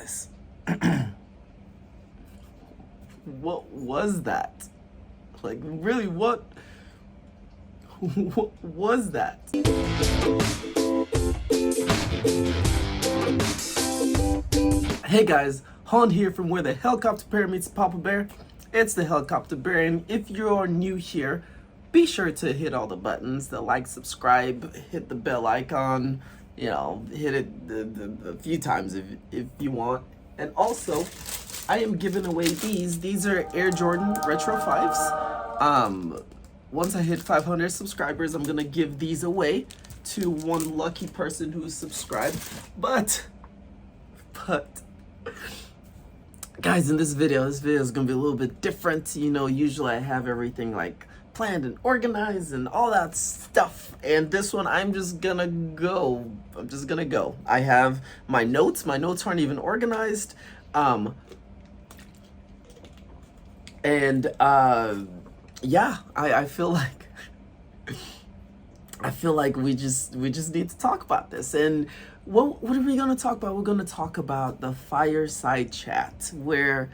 this. What was that? Like, really, what was that? Hey guys, Han here from where the helicopter bear meets Papa Bear. It's the Helicopter Bear, and if you're new here, be sure to hit all the buttons, the like, subscribe, hit the bell icon, you know, hit it a few times if you want. And also, I am giving away these. These are Air Jordan Retro 5s. Once I hit 500 subscribers, I'm gonna give these away to one lucky person who's subscribed. But guys, in this video is gonna be a little bit different. You know, usually I have everything like planned and organized and all that stuff, and this one I'm just gonna go. I have my notes aren't even organized, yeah, I feel like we just need to talk about this. And what are we gonna talk about? We're gonna talk about the Fireside Chat, where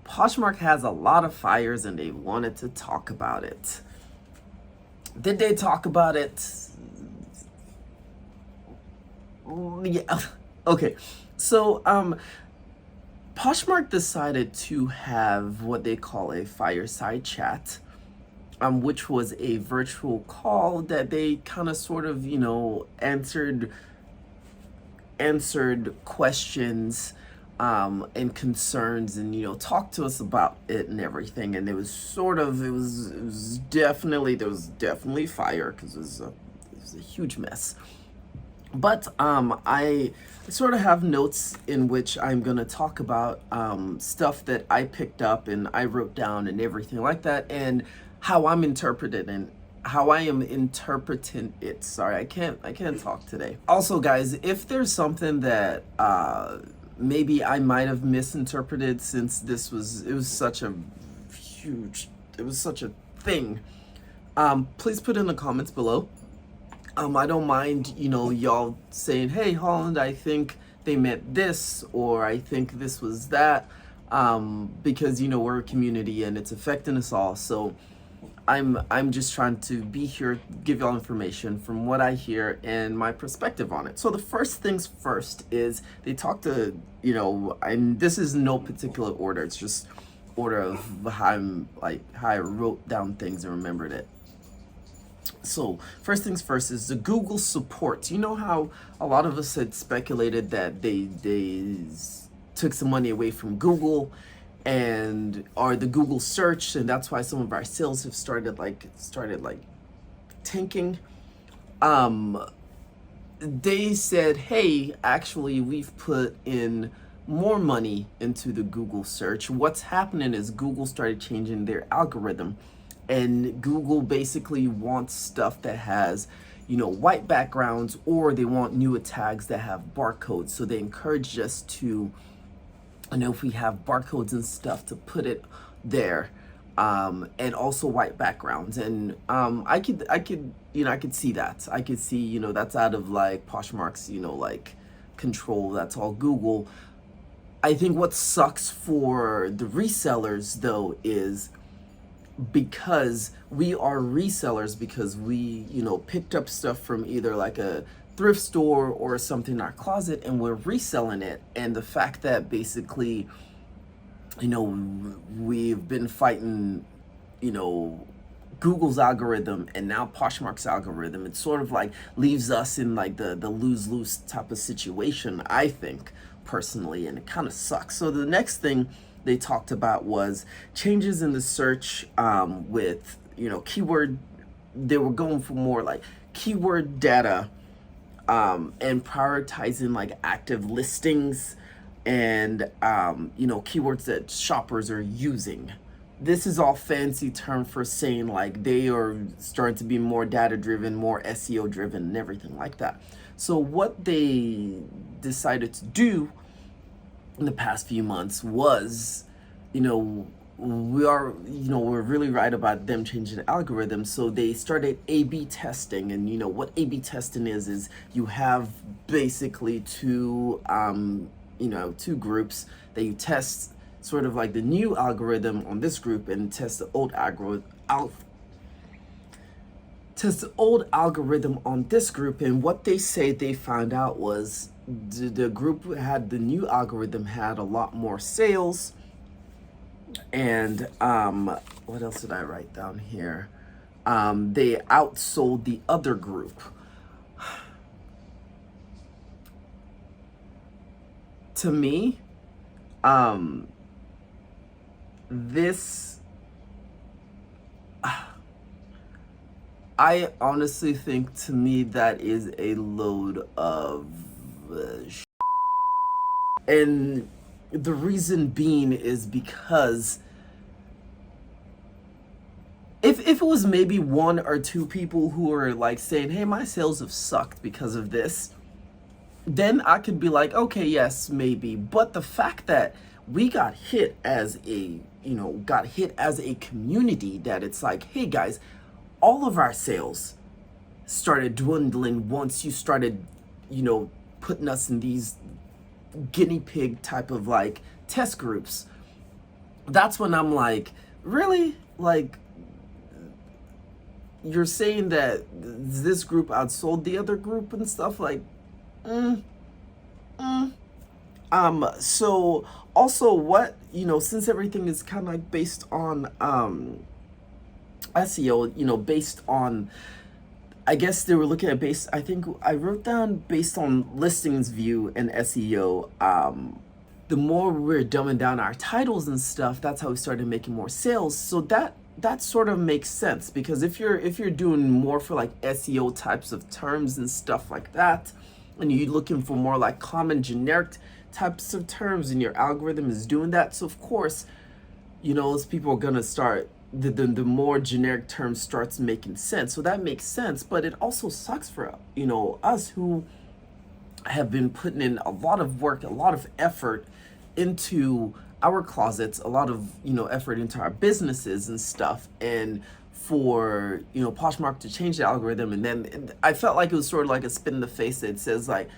Poshmark has a lot of fires and they wanted to talk about it. Did they talk about it? Yeah. Okay. So Poshmark decided to have what they call a Fireside Chat, which was a virtual call that they kind of sort of, you know, answered questions and concerns, and, you know, talked to us about it and everything. And it was definitely fire, because it was a huge mess. But I sort of have notes in which I'm gonna talk about stuff that I picked up and I wrote down and everything like that, and how I'm interpreted and how I am interpreting it. Sorry, I can't talk today. Also, guys, if there's something that maybe I might have misinterpreted, since it was such a thing, please put in the comments below. I don't mind, you know, y'all saying, hey, Holland, I think they meant this, or I think this was that, because, you know, we're a community and it's affecting us all. So I'm just trying to be here, give y'all information from what I hear and my perspective on it. So the first things first is they talked to, you know, and this is no particular order, it's just order of how I wrote down things and remembered it. So first things first is the Google support. You know how a lot of us had speculated that they took some money away from Google or the Google search, and that's why some of our sales have started tanking. They said, hey, actually we've put in more money into the Google search. What's happening is Google started changing their algorithm, and Google basically wants stuff that has, you know, white backgrounds, or they want newer tags that have barcodes. So they encouraged us to, I know, if we have barcodes and stuff, to put it there, and also white backgrounds. And I could see that. I could see, you know, that's out of like Poshmark's, you know, like control. That's all Google. I think what sucks for the resellers though is, because we are resellers, because we, you know, picked up stuff from either like a thrift store or something in our closet, and we're reselling it. And the fact that basically, you know, we've been fighting, you know, Google's algorithm and now Poshmark's algorithm, it sort of like leaves us in like the lose-lose type of situation, I think, personally, and it kind of sucks. So the next thing they talked about was changes in the search, with, you know, keyword. They were going for more like keyword data, and prioritizing like active listings and, you know, keywords that shoppers are using. This is all fancy term for saying like they are starting to be more data driven, more SEO driven, and everything like that. So what they decided to do in the past few months was, you know, we're really right about them changing the algorithm. So they started A/B testing, and you know what A/B testing is you have basically two two groups that you test sort of like the new algorithm on this group and test the old algorithm on this group. And what they say they found out was the group had the new algorithm had a lot more sales. And what else did I write down here? They outsold the other group. To me, this, I honestly think, to me, that is a load of and the reason being is because if it was maybe one or two people who are like saying, hey, my sales have sucked because of this, then I could be like, okay, yes, maybe. But the fact that we got hit as a community, that it's like, hey guys, all of our sales started dwindling once you started, putting us in these guinea pig type of like test groups. That's when I'm like, really? Like, you're saying that this group outsold the other group and stuff? Like, so also what, since everything is kind of like based on SEO, based on, I guess they were looking at I think I wrote down based on listings view and SEO. The more we're dumbing down our titles and stuff, that's how we started making more sales. So that sort of makes sense, because if you're doing more for like SEO types of terms and stuff like that, and you're looking for more like common generic types of terms, and your algorithm is doing that, so of course, those people are gonna start, the more generic term starts making sense. So that makes sense. But it also sucks for us who have been putting in a lot of work, a lot of effort into our closets, a lot of effort into our businesses and stuff, and for Poshmark to change the algorithm. And then I felt like it was sort of like a spin in the face that says like,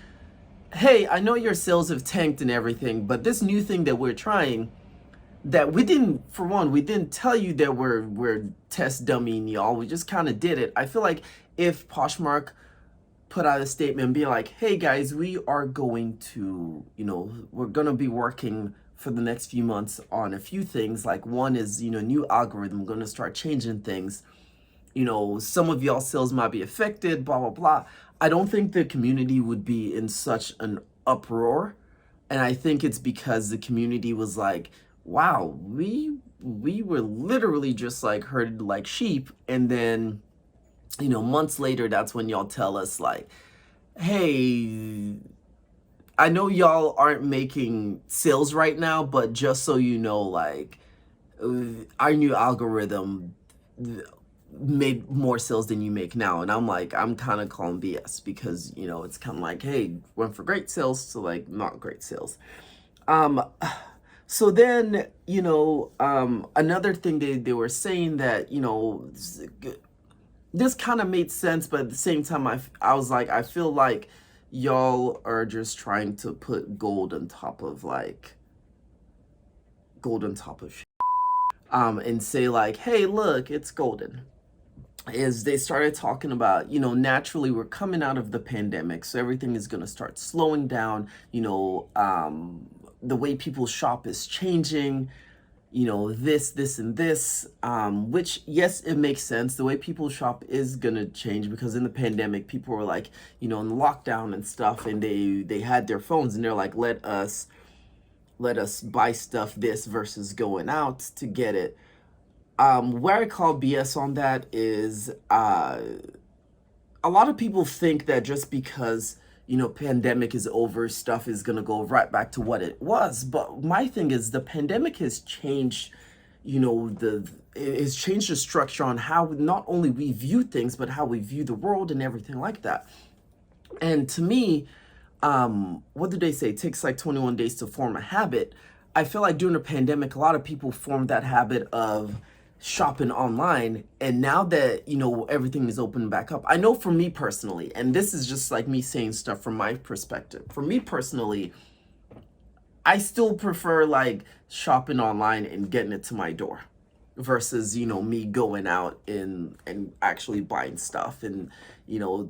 hey, I know your sales have tanked and everything, but this new thing that we're trying, that we didn't tell you that we're test dummying y'all, we just kind of did it. I feel like if Poshmark put out a statement and be like, hey guys, we are going to, we're gonna be working for the next few months on a few things, like one is, new algorithm, gonna start changing things, some of y'all sales might be affected, blah blah blah. I don't think the community would be in such an uproar. And I think it's because the community was like, wow, we were literally just like herded like sheep. And then, months later, that's when y'all tell us like, hey, I know y'all aren't making sales right now, but just so you know, like, our new algorithm made more sales than you make now. And I'm kind of calling BS, because, it's kind of like, hey, went for great sales to like not great sales. So then, another thing they were saying that, this kind of made sense, but at the same time, I was like, I feel like y'all are just trying to put gold on top of shit. And say like, hey, look, it's golden. Is they started talking about, naturally we're coming out of the pandemic, so everything is going to start slowing down. The way people shop is changing, this and this, which, yes, it makes sense. The way people shop is gonna change, because in the pandemic, people were like, in lockdown and stuff, and they had their phones, and they're like, let us buy stuff this versus going out to get it. Where I call BS on that is, a lot of people think that just because pandemic is over, stuff is gonna go right back to what it was. But my thing is, the pandemic has changed, it's changed the structure on how not only we view things, but how we view the world and everything like that. And to me, what do they say? It takes like 21 days to form a habit. I feel like during the pandemic, a lot of people formed that habit of shopping online, and now that everything is open back up, I know for me personally, and this is just like me saying stuff from my perspective, for me personally, I still prefer like shopping online and getting it to my door versus, you know, me going out and actually buying stuff and, you know,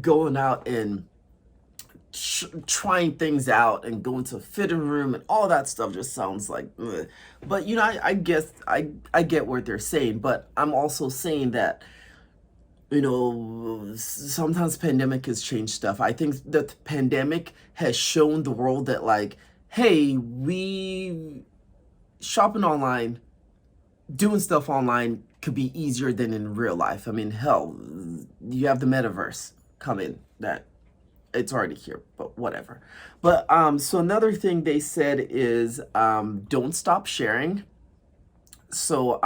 going out and trying things out and going to a fitting room and all that stuff just sounds like ugh. But you know, I guess I get what they're saying, but I'm also saying that, you know, sometimes pandemic has changed stuff. I think that the pandemic has shown the world that like, hey, we shopping online, doing stuff online could be easier than in real life. I mean, hell, you have the metaverse coming that it's already here, but whatever. But so another thing they said is don't stop sharing. So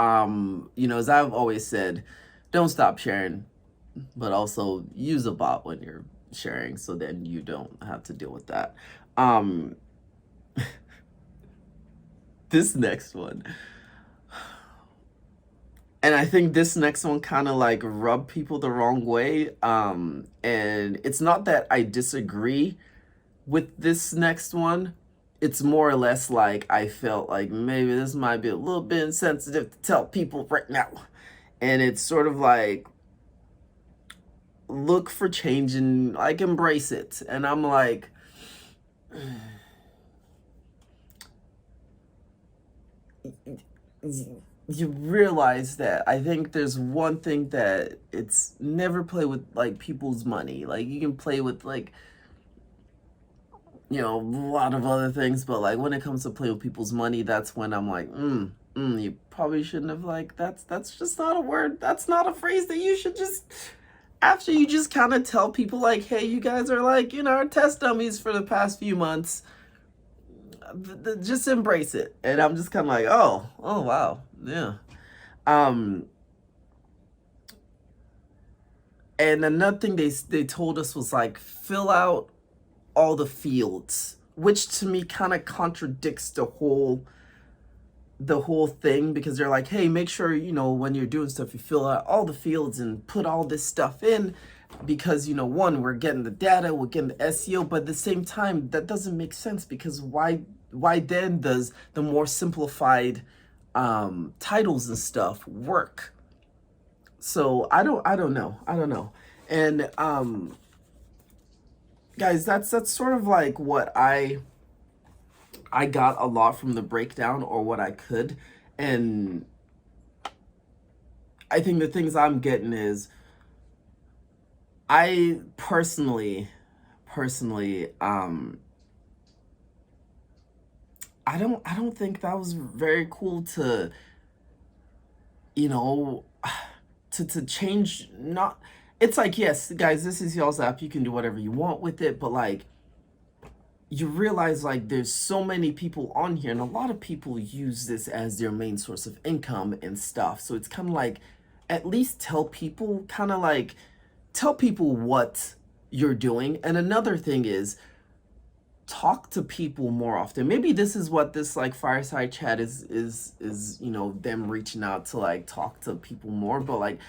you know, as I've always said, don't stop sharing, but also use a bot when you're sharing so then you don't have to deal with that. This next one, and I think this next one kind of like rubbed people the wrong way. And it's not that I disagree with this next one. It's more or less like I felt like maybe this might be a little bit insensitive to tell people right now. And it's sort of like, look for change and like embrace it. And I'm like, you realize that I think there's one thing that it's never play with like people's money. Like you can play with like, you know, a lot of other things, but like when it comes to play with people's money, that's when I'm like, you probably shouldn't have like, that's just not a word. That's not a phrase that you should just, after you just kind of tell people like, hey, you guys are like, you know, our test dummies for the past few months, just embrace it. And I'm just kind of like, oh wow, yeah. And another thing they told us was like, fill out all the fields, which to me kind of contradicts the whole thing, because they're like, hey, make sure, you know, when you're doing stuff, you fill out all the fields and put all this stuff in, because, you know, one, we're getting the data, we're getting the SEO, but at the same time, that doesn't make sense, because why then does the more simplified titles and stuff work? So I don't know. And guys, that's sort of like what I got a lot from the breakdown, or what I could. And I think the things I'm getting is, I personally, I don't think that was very cool to, you know, to change. Not, it's like, yes, guys, this is y'all's app, you can do whatever you want with it, but like, you realize like there's so many people on here, and a lot of people use this as their main source of income and stuff. So it's kind of like, at least tell people what you're doing. And another thing is, talk to people more often. Maybe this is what this like fireside chat is, you know, them reaching out to like talk to people more. But like,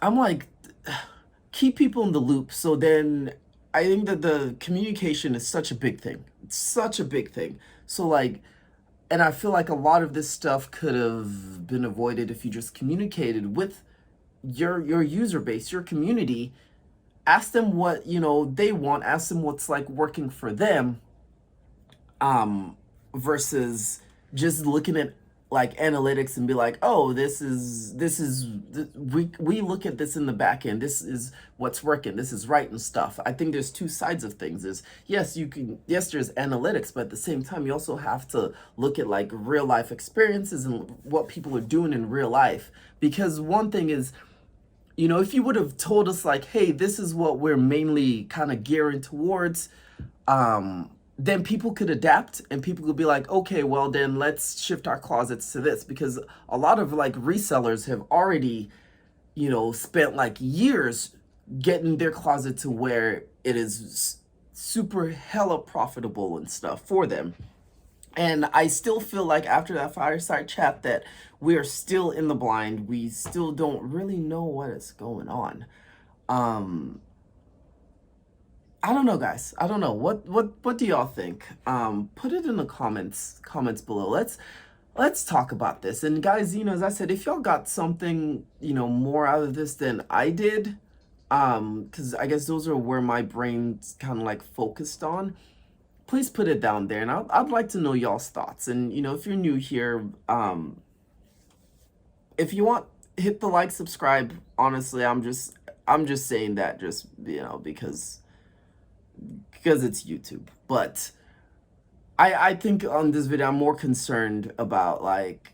I'm like, keep people in the loop. So then I think that the communication is such a big thing. It's such a big thing. So like, and I feel like a lot of this stuff could have been avoided if you just communicated with your user base, your community. Ask them what, you know, they want. Ask them what's like working for them, versus just looking at like analytics and be like, oh, we look at this in the back end, this is what's working, this is right and stuff. I think there's two sides of things. Is yes, there's analytics, but at the same time you also have to look at like real life experiences and what people are doing in real life. Because one thing is, you know, if you would have told us like, hey, this is what we're mainly kind of gearing towards, then people could adapt, and people could be like, okay, well then let's shift our closets to this. Because a lot of like resellers have already, you know, spent like years getting their closet to where it is super hella profitable and stuff for them. And I still feel like after that fireside chat that we are still in the blind. We still don't really know what is going on. I don't know, guys. I don't know. What do y'all think? Put it in the comments below. Let's talk about this. And guys, as I said, if y'all got something, more out of this than I did, because I guess those are where my brain's kind of like focused on, please put it down there. And I'd like to know y'all's thoughts. And, if you're new here, if you want, hit the like, subscribe. Honestly, I'm just saying that just, because it's YouTube. But I think on this video, I'm more concerned about, like,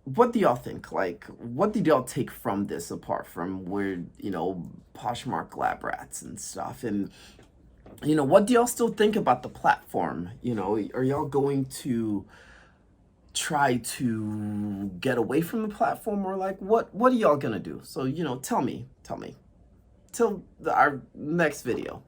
what do y'all think? Like, what did y'all take from this apart from where, Poshmark lab rats and stuff? And, what do y'all still think about the platform? Are y'all going to try to get away from the platform, or like, what are y'all gonna do? So, tell me till our next video.